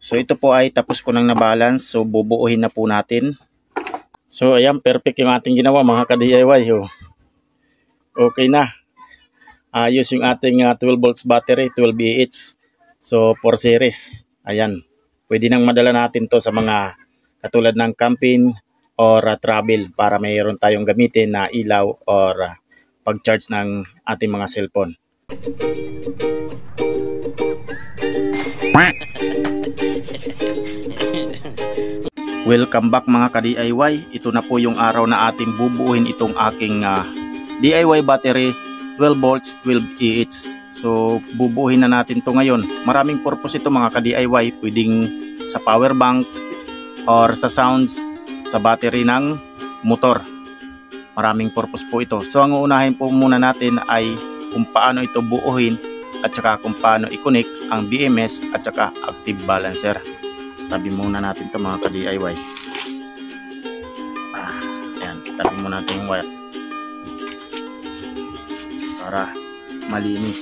So ito po ay tapos ko nang na-balance. So bubuuhin na po natin. So ayan, perfect yung ating ginawa mga ka-DIY. Oh. Okay na. Ayos yung ating 12 volts battery, 12 Ah. So 4 series. Ayan. Pwede nang madala natin to sa mga katulad ng camping or travel para mayroon tayong gamitin na ilaw or pag-charge ng ating mga cellphone. Welcome back mga ka-DIY. Ito na po yung araw na ating bubuuhin itong aking DIY battery 12 volts 12 Ah. So bubuuhin na natin to ngayon. Maraming purpose ito mga ka-DIY. Pwedeng sa power bank or sa sounds sa battery ng motor. Maraming purpose po ito. So ang uunahin po muna natin ay kung paano ito buuhin at saka kung paano i-connect ang BMS at saka active balancer. Tabi muna natin ito mga ka-DIY. Ayan, tabi muna natin yung wire para malinis.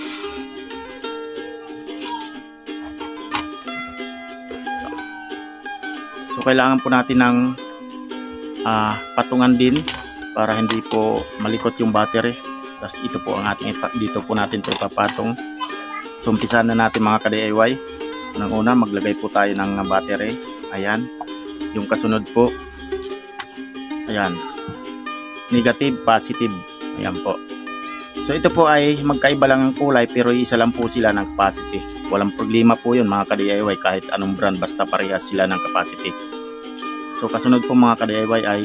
So kailangan po natin ng patungan din para hindi po malikot yung battery. Tapos ito po ang ating dito po natin ito ipapatong. So umpisahan na natin mga ka-DIY. Unang-una maglagay po tayo ng battery. Ayan. Yung kasunod po. Ayan. Negative, positive. Ayan po. So ito po ay magkaiba lang ang kulay pero isa lang po sila ng capacity. Walang problema po yun mga ka-DIY kahit anong brand basta parehas sila ng capacity. So kasunod po mga ka-DIY ay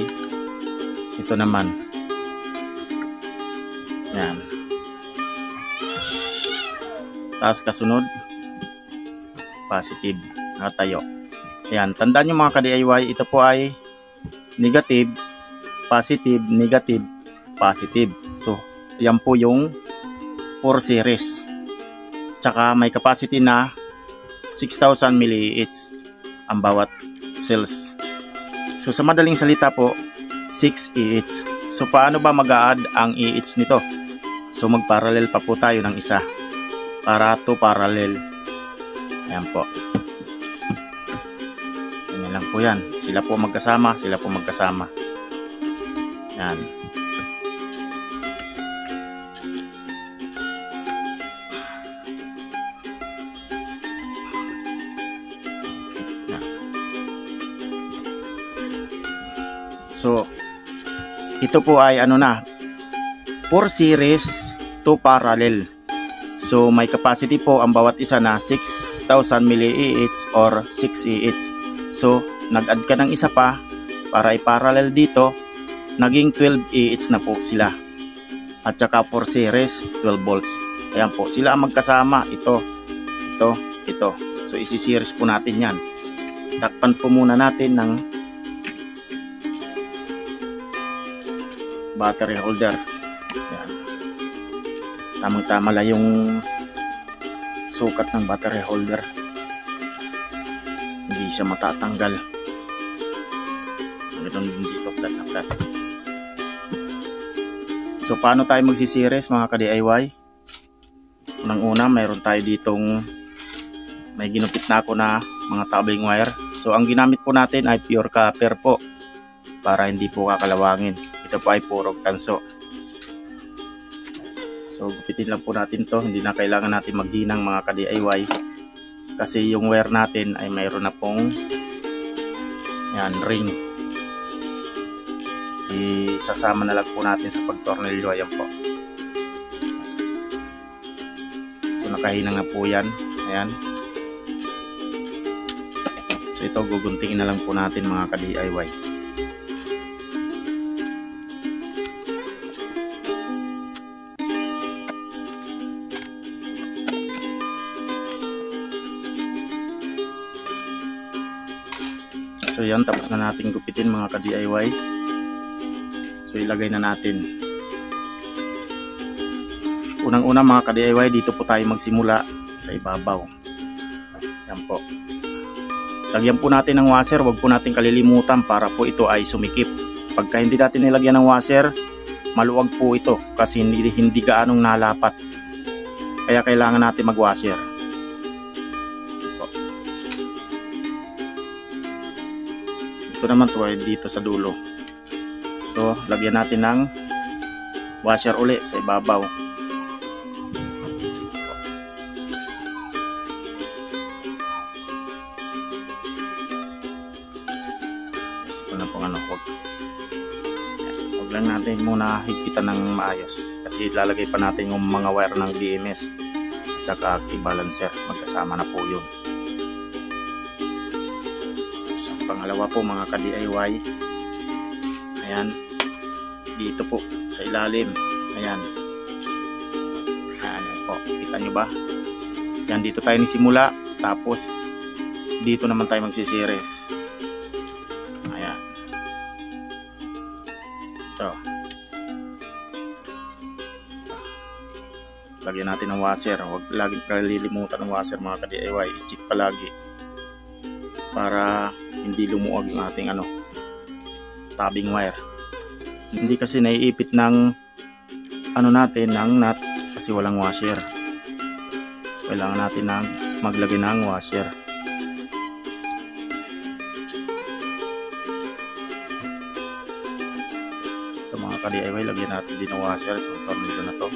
ito naman. Ayan. Tapos kasunod positive. Nakatayo. Ayan. Tandaan nyo mga ka-DIY, ito po ay negative, positive, negative, positive. So yan po yung 4 series. Tsaka may capacity na 6,000 mAh ang bawat cells. So sa madaling salita po, 6 Ah. So paano ba mag-a-add ang Ah nito? So mag-parallel pa po tayo ng isa para to parallel. Ayan po. Ganyan lang po yan. Sila po magkasama, sila po magkasama. Ayan. So, ito po ay ano na 4 series, 2 parallel. So, may capacity po ang bawat isa na 6,000 mAh or 6 Ah. So, nag-add ka ng isa pa para i-parallel dito, naging 12 Ah na po sila. At saka 4 series, 12 volts. Ayan po, sila ang magkasama. Ito, ito, ito. So, isi-series po natin yan. Takpan po muna natin ng battery holder. Ayan. Tamang-tama lang yung sukat ng battery holder. Hindi siya matatanggal. Ganoon din dito, flat na flat. So paano tayo magsi-series mga ka-DIY? Unang-una, mayroon tayo ditong may ginupit na ako na mga tabling wire. So ang ginamit po natin ay pure copper po para hindi po kakalawangin. Ito po ay purong tanso. So gupitin lang po natin to. Hindi na kailangan natin maghinang mga ka-DIY. Kasi yung wire natin ay mayroon na pong yan, ring. Isasama na lang po natin sa pagtornilyo. Ayan po. So nakahinang na po yan. Ayan. So ito guguntingin na lang po natin mga ka-DIY. So yan, tapos na natin gupitin mga ka-DIY. So ilagay na natin. Unang-una mga ka-DIY, dito po tayo magsimula sa ibabaw. Yan po. Lagyan po natin ng washer, wag po natin kalilimutan para po ito ay sumikip. Pagka hindi natin nilagyan ng washer, maluwag po ito kasi hindi gaanong nalapat. Kaya kailangan natin mag-washer. Ito naman to ay dito sa dulo. So lagyan natin ng washer uli sa ibabaw. Ito na po ano, huwag lang natin muna higpitan ng maayos kasi ilalagay pa natin yung mga wire ng BMS at saka active balancer, magkasama na po yun. So, pangalawa po mga ka-DIY, ayan, dito po sa ilalim, ayan, ayan po, kita nyo ba? Yan, dito tayo nisimula, tapos dito naman tayo magsisiris. Ayan, ito, lagyan natin ng washer. Huwag laging kalilimutan ng washer mga ka-DIY, i-check palagi para hindi lumuwag yung ating ano, tabbing wire. Hindi kasi naiipit ng ano natin, ng nut, kasi walang washer. Kailangan natin ng maglagay ng washer. Ito mga ka-DIY, lagyan natin din ng washer itong tornilyo na to.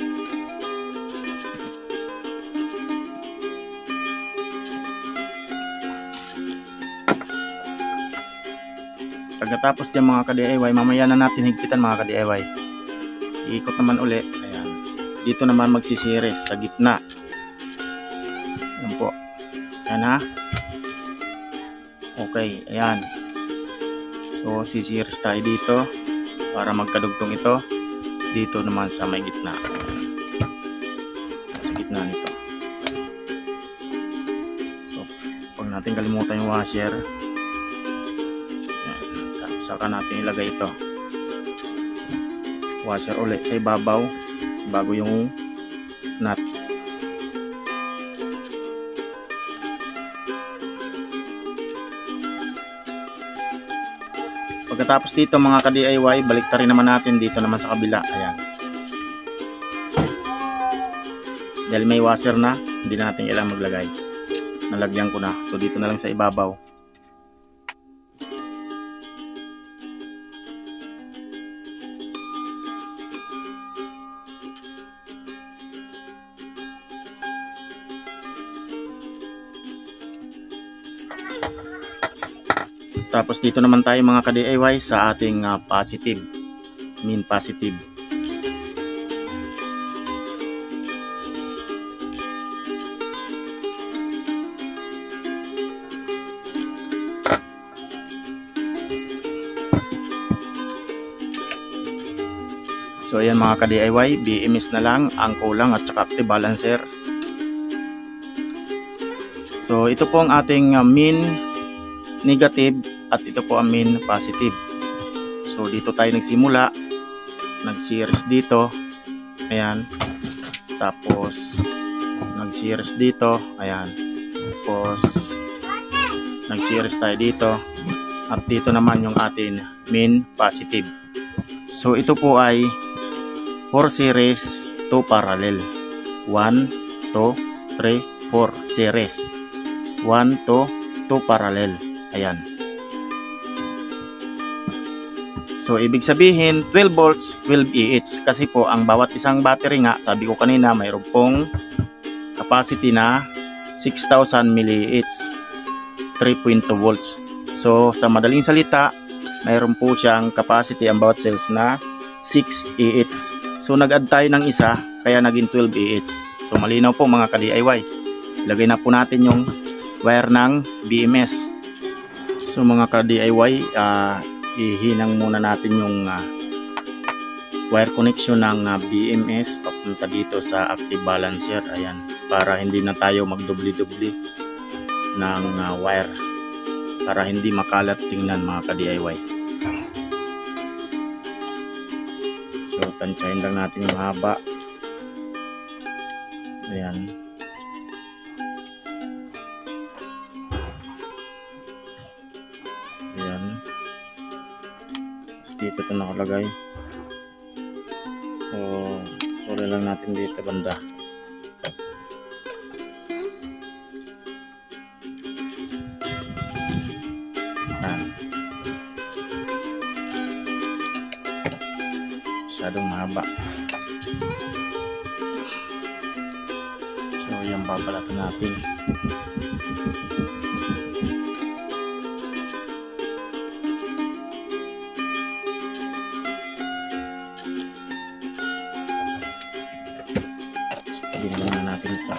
Pagkatapos dyan mga ka-DIY, mamaya na natin higpitan mga ka-DIY. Iikot naman uli. Ayan. Dito naman magsisiris sa gitna. Ayan po. Ayan ha. Okay. Ayan. So sisiris tayo dito para magkadugtong ito. Dito naman sa may gitna. Sa gitna nito. So huwag natin kalimutan yung washer. Saka natin ilagay ito, washer ulit sa ibabaw bago yung nut. Pagkatapos dito mga ka-DIY, baliktarin naman natin dito naman sa kabila. Ayan, dahil may washer na, hindi na natin kailangan maglagay. Nalagyan ko na, so dito na lang sa ibabaw. Tapos dito naman tayo mga ka-DIY sa ating positive, mean positive. So ayan mga ka-DIY, BMS na lang ang kulang at saka active balancer. So ito po ang ating mean negative at ito po ang mean positive. So dito tayo nagsimula, nag-series dito, ayan, tapos nag-series dito, ayan, tapos nag-series tayo dito, at dito naman yung ating mean positive. So ito po ay 4 series, 2 parallel, 1, 2, 3, 4 series, 1, 2, 2 parallel, ayan. So ibig sabihin 12 volts 12 EH kasi po ang bawat isang battery nga, sabi ko kanina, mayroon pong capacity na 6,000 mAh, 3.2 volts. So sa madaling salita, mayroon po siyang capacity ang bawat cells na 6 EH. So nag-add tayo ng isa kaya naging 12 EH. So malinaw po mga ka-DIY. Ilagay na po natin yung wire ng BMS. So mga ka-DIY, ihinang muna natin yung wire connection ng BMS papunta dito sa active balancer, ayan, para hindi na tayo magdubli-dubli ng wire, para hindi makalat tingnan mga ka-DIY. So tansyahin lang natin yung haba, ayan. Dito ito nakalagay. So puli lang natin dito banda. masyadong mahaba. So yan, babalatan natin. Tingnan na natin ito.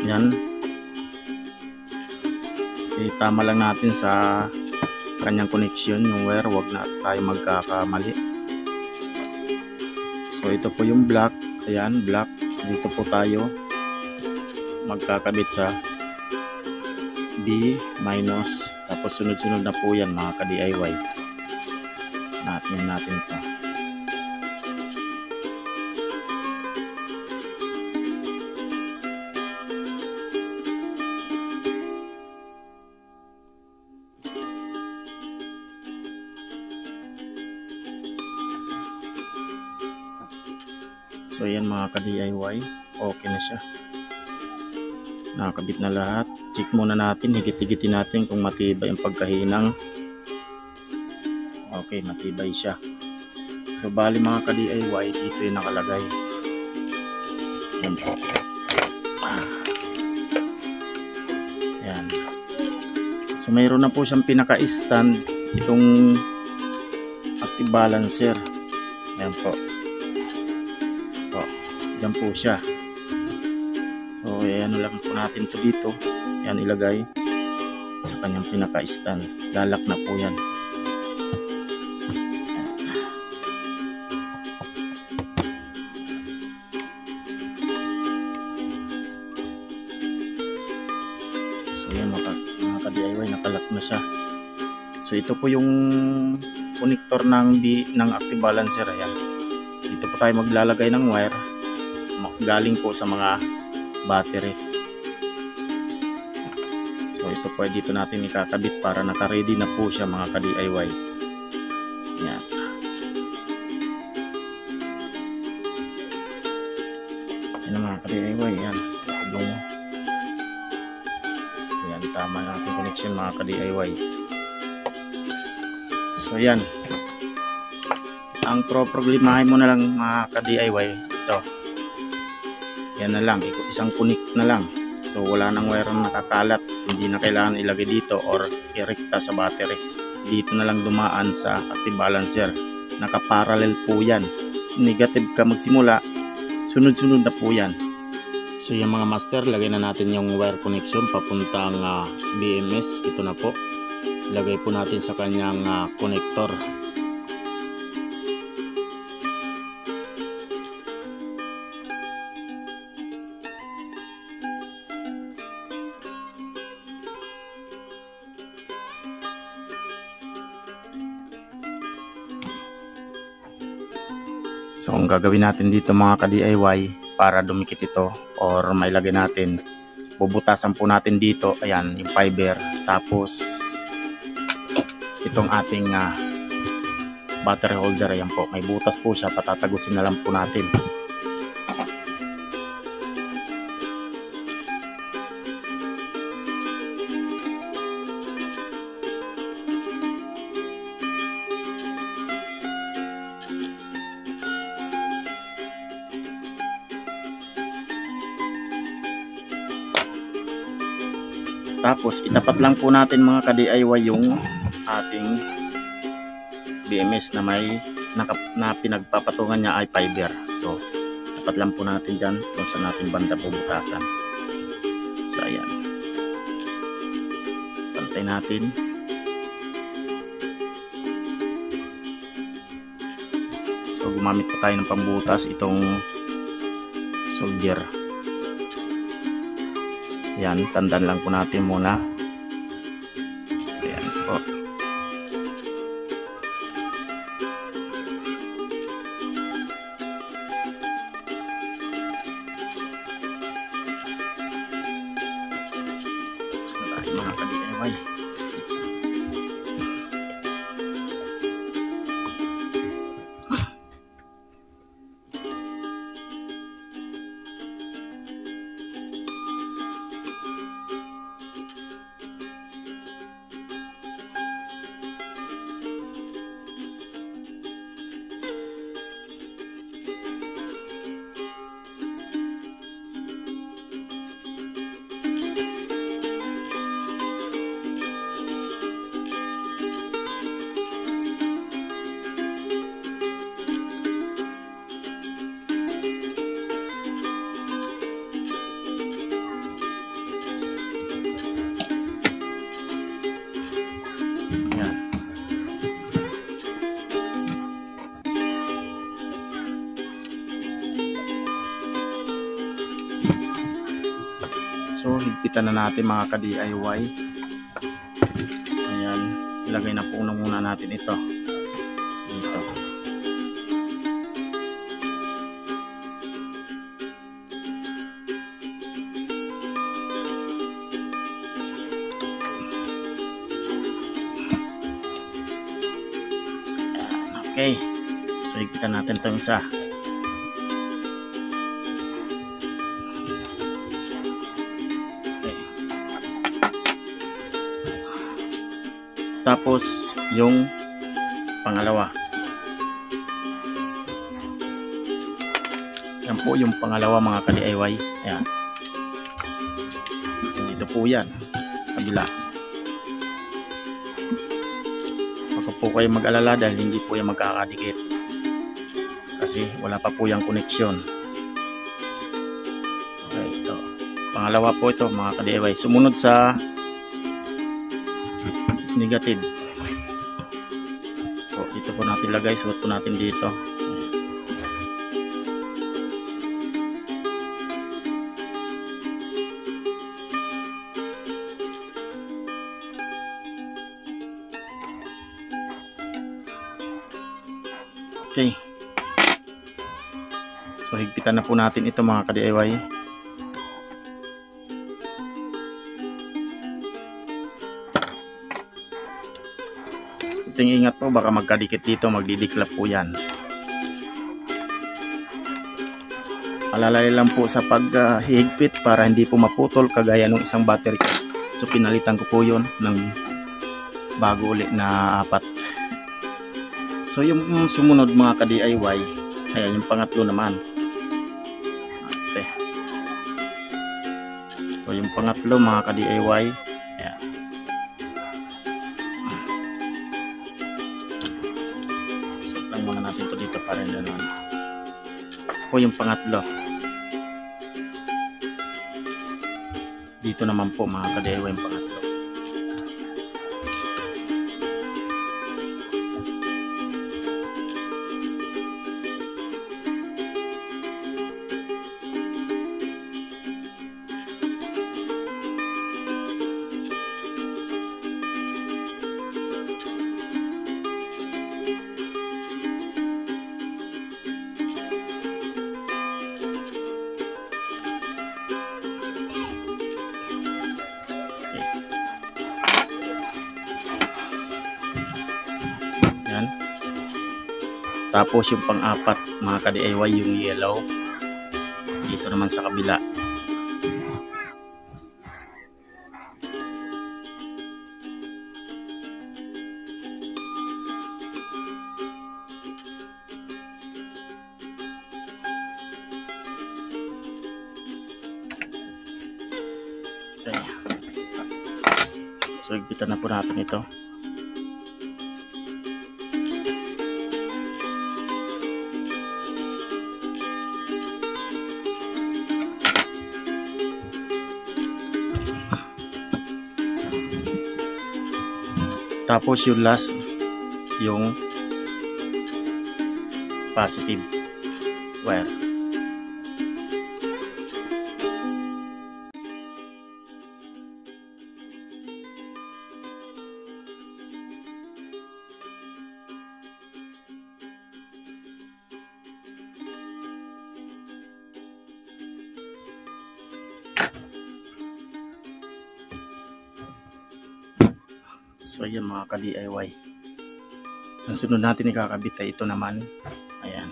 Yan. Itama lang natin sa kanyang connection yung wire, wag na tayo magkakamali. So ito po yung black, ayan, black. Dito po tayo magkakabit sa B minus, tapos sunod-sunod na po yan mga ka-DIY. Natin ito. So yan mga ka-DIY, okay na siya. Nakakabit na lahat. Check muna natin, higit-higitin natin kung matibay ang pagkahinang. Okay, matibay siya. So bali mga ka-DIY, dito yung nakalagay. Yan po. Yan. So mayroon na po siyang pinaka-stand, itong active balancer. Yan po. Diyan po siya. So ayan lang po natin to dito. Yan ilagay sa kanyang pinaka-stand. Lalak na po yan. So yan mga ka-DIY, nakalak na siya. So ito po yung connector ng active balancer. Ayan. Dito po tayo maglalagay ng wire galing po sa mga battery. So ito po dito natin ikakabit para naka-ready na po siya mga ka-DIY. Yan. Yan mga ka-DIY. Yan. Yan, tama natin connection mga ka-DIY. So yan. Ang problemahin mo na lang mga ka-DIY, ito. Yan na lang, isang connect na lang. So wala nang wire na nakakalat, hindi na kailangan ilagay dito or irekta sa battery. Dito na lang dumaan sa active balancer. Naka-parallel po yan. Negative ka magsimula, sunod-sunod na po yan. So yung mga master, lagay na natin yung wire connection papuntang BMS. Ito na po. Lagay po natin sa kanyang connector. So ang gagawin natin dito mga ka-DIY para dumikit ito or may lagay natin, bubutasan po natin dito, ayan yung fiber, tapos itong ating battery holder, ayan po, may butas po siya, patatagusin na lang po natin. Tapos itapat lang po natin mga ka-DIY yung ating BMS na may na pinagpapatungan niya ay fiber. So tapat lang po natin dyan kung saan natin banda bubutasan. So ayan, pantay natin. So gumamit po tayo ng pambutas, itong solder. Yan, tandaan lang po natin muna. Ayan po. Tapos na tayo. natin mga ka-DIY. So higpitan na natin mga ka-DIY. Ayan, ilagay na po muna natin ito dito. Okay, so higpitan natin itong isa. Tapos yung pangalawa. Yan po yung pangalawa mga ka-DIY. Ayan. Dito po yan. Kabila. Baka po kayo mag-alala dahil hindi po yan magkakadikit. Kasi wala pa po yung connection. Okay, ito. Pangalawa po ito mga ka-DIY. Sumunod sa negative. So ito po natin lagay, suot po natin dito. Okay. So higpitan na po natin ito mga ka-DIY. Ingat po, baka magkadikit dito, magdidiklap po yan. Alalay lang po sa paghihigpit para hindi po maputol kagaya ng isang battery. So pinalitan ko po yun ng bago ulit na 4. So yung sumunod mga ka-DIY, ayan yung pangatlo naman. Okay. So yung pangatlo mga ka-DIY, ayan. Muna natin ito dito para rin doon. Po yung pangatlo. Dito naman po mga ka-DIY yung pangatlo. Tapos yung pang-apat mga ka-DIY yung yellow dito naman sa kabila. Okay. So higpitan na po natin ito. Tapos yung last, yung positive wire. So ayan mga ka-DIY. Ang sunod natin ikakabit ay ito naman. Ayan.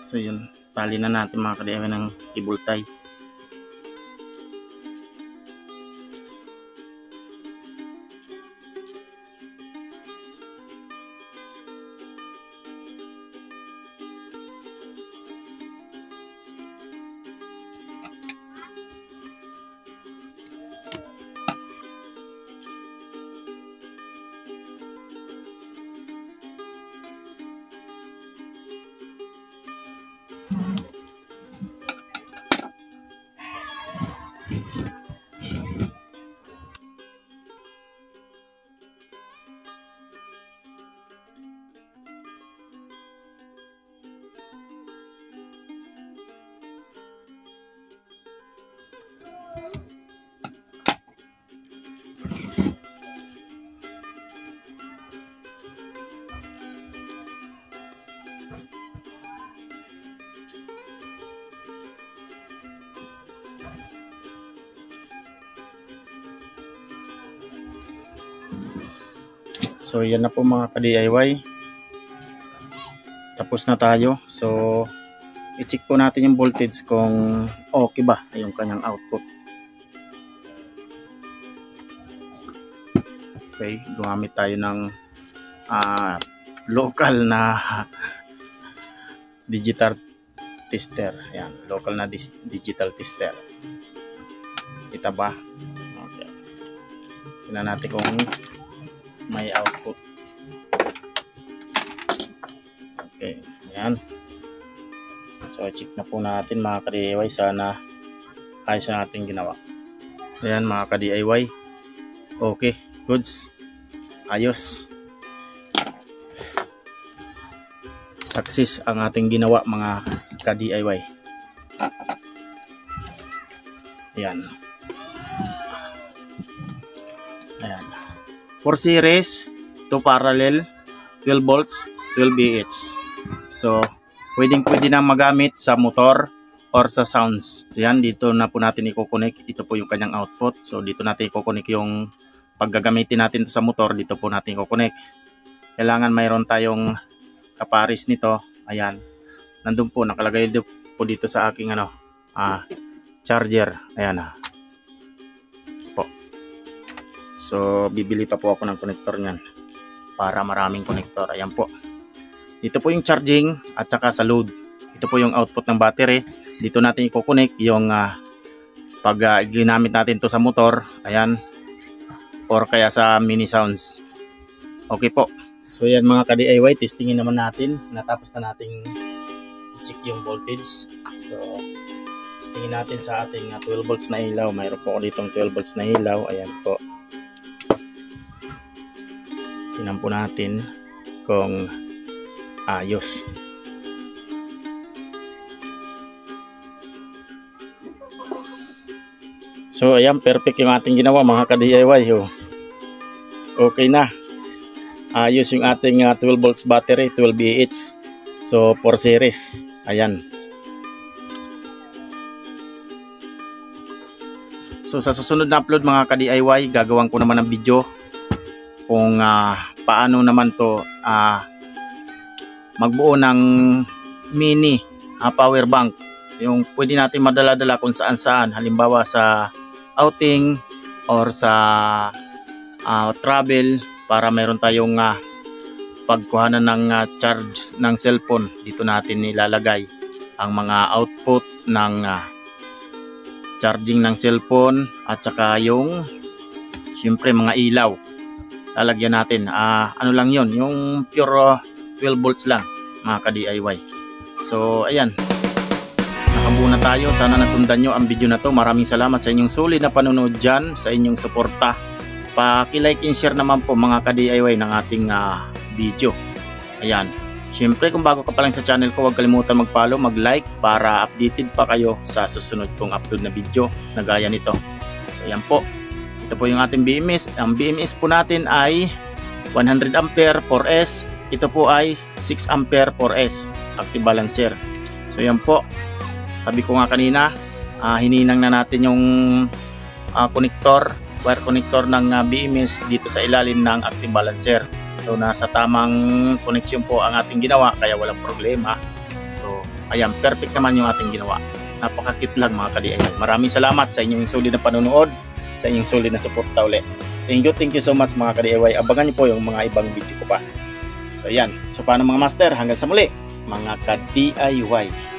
So yun, tali na natin mga ka-DIY ng cable tie. So yan na po mga ka-DIY. Tapos na tayo. So i-check po natin yung voltage kung okay ba yung kanyang output. Okay, gumamit tayo ng local na digital tester. Ayan, local na digital tester. Kita ba? Okay. Tingnan natin kung may output. Okay, ayan. So check na po natin mga ka-DIY. Sana ayos na natin ginawa. Ayan mga ka-DIY. Okay, goods. Ayos. Success ang ating ginawa mga ka-DIY. Ayan. Ayan. 4 series, 2 parallel, 12 volts, 12 Ah. So, pwede na magamit sa motor or sa sounds. So, yan, dito na po natin i-connect. Ito po yung kanyang output. So, dito natin i-connect yung paggagamitin natin sa motor. Dito po natin i-connect. Kailangan mayroon tayong kaparis nito. Ayan. Nandun po, nakalagay po dito sa aking charger. Ayan na. So, bibili pa po ako ng connector niyan para maraming connector. Ayan po. Dito po yung charging at saka sa load. Ito po yung output ng battery. Dito natin i-connect yung pag ginamit natin to sa motor. Ayan. Or kaya sa mini sounds. Okay po. So, yan mga ka-DIY. Testingin naman natin. Natapos na nating i-check yung voltage. So, testingin natin sa ating 12 volts na ilaw. Mayroon po ako ditong 12 volts na ilaw. Ayan po. Tingnan po natin kung ayos. So ayan, perfect yung ating ginawa mga ka-DIY. Okay na. Ayos yung ating 12 volts battery, 12 Ah. So 4 series. Ayan. So sa susunod na upload mga ka-DIY, gagawin ko naman ng video kung paano naman to magbuo ng mini power bank, yung pwede natin madala-dala kung saan-saan, halimbawa sa outing or sa travel, para meron tayong pagkuhanan ng charge ng cellphone. Dito natin nilalagay ang mga output ng charging ng cellphone at saka yung siyempre mga ilaw. Lalagyan natin ano lang yon, yung pure 12 volts lang mga ka-DIY. So ayan, nakabuo na tayo. Sana nasundan nyo ang video na to. Maraming salamat sa inyong sulit na panonood dyan, sa inyong suporta. Paki-like and share naman po mga ka-DIY ng ating video. Ayan. Siyempre kung bago ka pa lang sa channel ko, huwag kalimutan mag-follow, mag-like para updated pa kayo sa susunod kong upload na video na gaya nito. So ayan po. Ito po yung ating BMS. Ang BMS po natin ay 100 ampere 4S. Ito po ay 6 ampere 4S active balancer. So ayan po. Sabi ko nga kanina, hininang na natin yung wire connector ng BMS dito sa ilalim ng active balancer. So nasa tamang connection po ang ating ginawa, kaya walang problema. So ayan, perfect naman yung ating ginawa. Napaka-cute lang mga ka-DIY. Maraming salamat sa inyong solid na panonood, sa inyong solid na suporta ulit. Thank you so much mga ka-DIY. Abangan niyo po yung mga ibang video ko pa. So ayan, so paano mga master, hanggang sa muli mga ka-DIY.